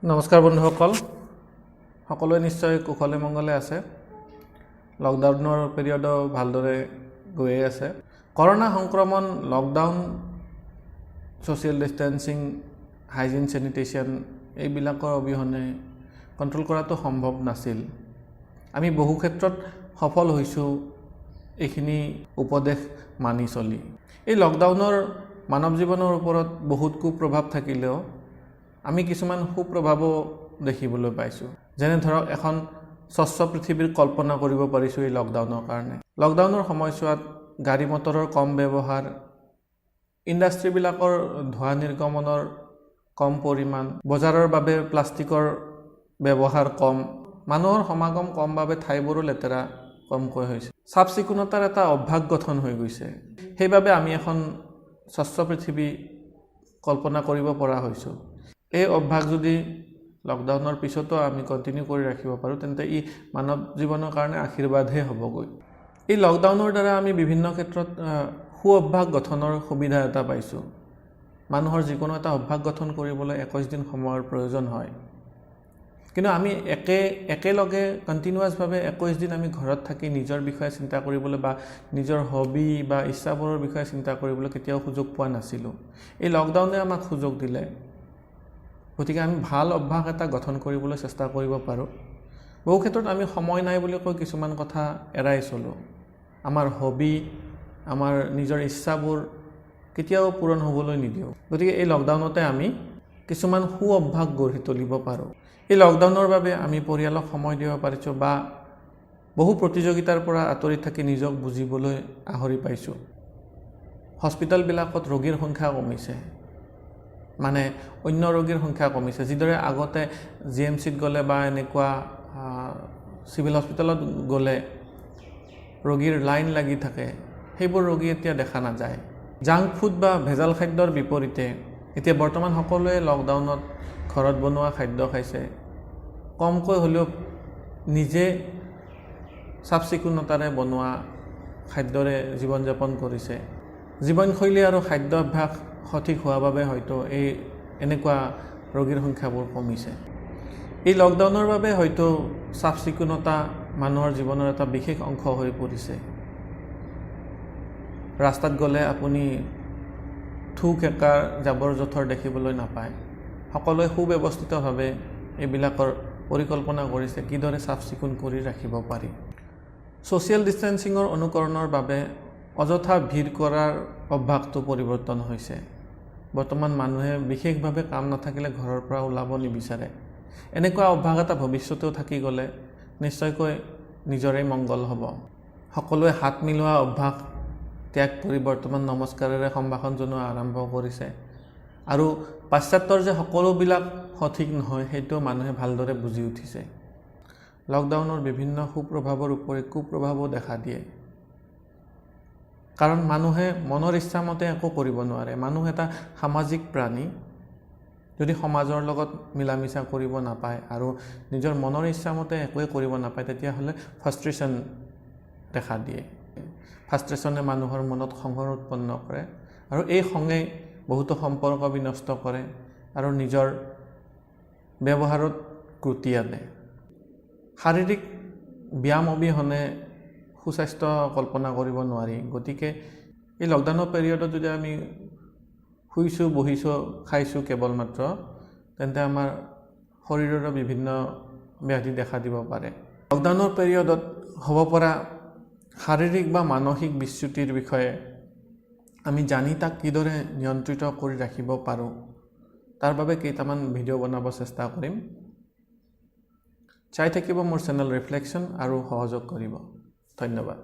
নমস্কাৰ বন্ধুসকল, সকলোৱে নিশ্চয় কুশলে মংগলে আছে। লকডাউনৰ পিৰিয়ড ভালদৰে গৈ আছে। কৰোনা সংক্ৰমণ, lockdown, social distancing, hygiene, sanitation এইবিলাকৰ অবিহনে কন্ট্ৰোল কৰাটো সম্ভৱ নাছিল। আমি বহু ক্ষেত্ৰত সফল হৈছোঁ এইখিনি উপদেশ মানি চলি। এই লকডাউনৰ মানৱ জীৱনৰ ওপৰত বহুত কুপ্ৰভাৱ থাকিলেও আমি কিছুমান সুপ্ৰভাৱো দেখিবলৈ পাইছোঁ। যেনে ধৰক এখন স্বচ্ছ পৃথিৱীৰ কল্পনা কৰিব পাৰিছোঁ এই লকডাউনৰ কাৰণে। লকডাউনৰ সময়ছোৱাত গাড়ী মটৰৰ কম ব্যৱহাৰ, ইণ্ডাষ্ট্ৰীবিলাকৰ ধোঁৱা নিৰ্গমনৰ কম পৰিমাণ, বজাৰৰ বাবে প্লাষ্টিকৰ ব্যৱহাৰ কম, মানুহৰ সমাগম কম বাবে ঠাইবোৰো লেতেৰা কমকৈ হৈছে। চাফ চিকুণতাৰ এটা অভ্যাস গঠন হৈ গৈছে। সেইবাবে আমি এখন স্বচ্ছ পৃথিৱী কল্পনা কৰিব পৰা হৈছোঁ। এই অভ্যাস যদি লকডাউনৰ পিছতো আমি কণ্টিনিউ কৰি ৰাখিব পাৰোঁ তেন্তে ই মানৱ জীৱনৰ কাৰণে আশীৰ্বাদহে হ'বগৈ। এই লকডাউনৰ দ্বাৰা আমি বিভিন্ন ক্ষেত্ৰত সু অভ্যাস গঠনৰ সুবিধা এটা পাইছোঁ। মানুহৰ যিকোনো এটা অভ্যাস গঠন কৰিবলৈ 21 দিন সময়ৰ প্ৰয়োজন হয়। কিন্তু আমি একেলগে কণ্টিনিউৱাছভাৱে 21 দিন আমি ঘৰত থাকি নিজৰ বিষয়ে চিন্তা কৰিবলৈ বা নিজৰ হবি বা ইচ্ছাবোৰৰ বিষয়ে চিন্তা কৰিবলৈ কেতিয়াও সুযোগ পোৱা নাছিলোঁ। এই লকডাউনে আমাক সুযোগ দিলে। গতিকে আমি ভাল অভ্যাস এটা গঠন কৰিবলৈ চেষ্টা কৰিব পাৰোঁ। বহু ক্ষেত্ৰত আমি সময় নাই বুলি কৈ কিছুমান কথা এৰাই চলোঁ। আমাৰ হবি, আমাৰ নিজৰ ইচ্ছাবোৰ কেতিয়াও পূৰণ হ'বলৈ নিদিওঁ। গতিকে এই লকডাউনতে আমি কিছুমান সু অভ্যাস গঢ়ি তুলিব পাৰোঁ। এই লকডাউনৰ বাবে আমি পৰিয়ালক সময় দিব পাৰিছোঁ বা বহু প্ৰতিযোগিতাৰ পৰা আঁতৰি থাকি নিজক বুজিবলৈ আহৰি পাইছোঁ। হস্পিটেলবিলাকত ৰোগীৰ সংখ্যা কমিছে, মানে অন্য ৰোগীৰ সংখ্যা কমিছে। যিদৰে আগতে GMCত গ'লে বা এনেকুৱা চিভিল হস্পিটেলত গ'লে ৰোগীৰ লাইন লাগি থাকে, সেইবোৰ ৰোগী এতিয়া দেখা নাযায়। জাংক ফুড বা ভেজাল খাদ্যৰ বিপৰীতে এতিয়া বৰ্তমান সকলোৱে লকডাউনত ঘৰত বনোৱা খাদ্য খাইছে। কমকৈ হ'লেও নিজে চাফ চিকুণতাৰে বনোৱা খাদ্যৰে জীৱন যাপন কৰিছে। জীৱনশৈলী আৰু খাদ্যাভ্যাস সঠিক হোৱাৰ বাবে হয়তো এনেকুৱা ৰোগীৰ সংখ্যাবোৰ কমিছে। এই লকডাউনৰ বাবে হয়তো চাফ চিকুণতা মানুহৰ জীৱনৰ এটা বিশেষ অংশ হৈ পৰিছে। ৰাস্তাত গ'লে আপুনি থু-খেকাৰ, জাবৰ জোঁথৰ দেখিবলৈ নাপায়। সকলোৱে সুব্যৱস্থিতভাৱে এইবিলাকৰ পৰিকল্পনা কৰিছে কিদৰে চাফ চিকুণ কৰি ৰাখিব পাৰি। ছ'চিয়েল ডিষ্টেন্সিঙৰ অনুকৰণৰ বাবে অযথা ভিৰ কৰাৰ অভ্যাসটো পৰিৱৰ্তন হৈছে। বৰ্তমান মানুহে বিশেষভাৱে কাম নাথাকিলে ঘৰৰ পৰা ওলাব নিবিচাৰে। এনেকুৱা অভ্যাস এটা ভৱিষ্যতেও থাকি গ'লে নিশ্চয়কৈ নিজৰে মংগল হ'ব। সকলোৱে হাত মিলোৱা অভ্যাস ত্যাগ কৰি বৰ্তমান নমস্কাৰেৰে সম্ভাষণ জনোৱা আৰম্ভ কৰিছে। আৰু পাশ্চাত্যৰ যে সকলোবিলাক সঠিক নহয় সেইটো মানুহে ভালদৰে বুজি উঠিছে। লকডাউনৰ বিভিন্ন সুপ্ৰভাৱৰ উপৰি কুপ্ৰভাৱো দেখা দিয়ে। কাৰণ মানুহে মনৰ ইচ্ছামতে একো কৰিব নোৱাৰে। মানুহ এটা সামাজিক প্ৰাণী। যদি সমাজৰ লগত মিলা মিছা কৰিব নাপায় আৰু নিজৰ মনৰ ইচ্ছামতে একোৱে কৰিব নাপায় তেতিয়াহ'লে ফ্ৰাষ্ট্ৰেশ্যন দেখা দিয়ে। ফ্ৰাষ্ট্ৰেশ্যনে মানুহৰ মনত খঙৰ উৎপন্ন কৰে আৰু এই খঙে বহুতো সম্পৰ্ক বিনষ্ট কৰে আৰু নিজৰ ব্যৱহাৰত ক্ৰুটি আনে। শাৰীৰিক ব্যায়াম অবিহনে সুস্বাস্থ্য কল্পনা কৰিব নোৱাৰি। গতিকে এই লকডাউনৰ পিৰিয়ডত যদি আমি শুইছোঁ, বহিছোঁ, খাইছোঁ কেৱল মাত্ৰ, তেন্তে আমাৰ শৰীৰৰো বিভিন্ন ব্যাধি দেখা দিব পাৰে। লকডাউনৰ পিৰিয়ডত হ'ব পৰা শাৰীৰিক বা মানসিক বিচ্যুতিৰ বিষয়ে আমি জানি তাক কিদৰে নিয়ন্ত্ৰিত কৰি ৰাখিব পাৰোঁ তাৰ বাবে কেইটামান ভিডিঅ' বনাব চেষ্টা কৰিম। চাই থাকিব মোৰ চেনেল ৰিফ্লেকশ্যন আৰু সহযোগ কৰিব। ধন্যবাদ।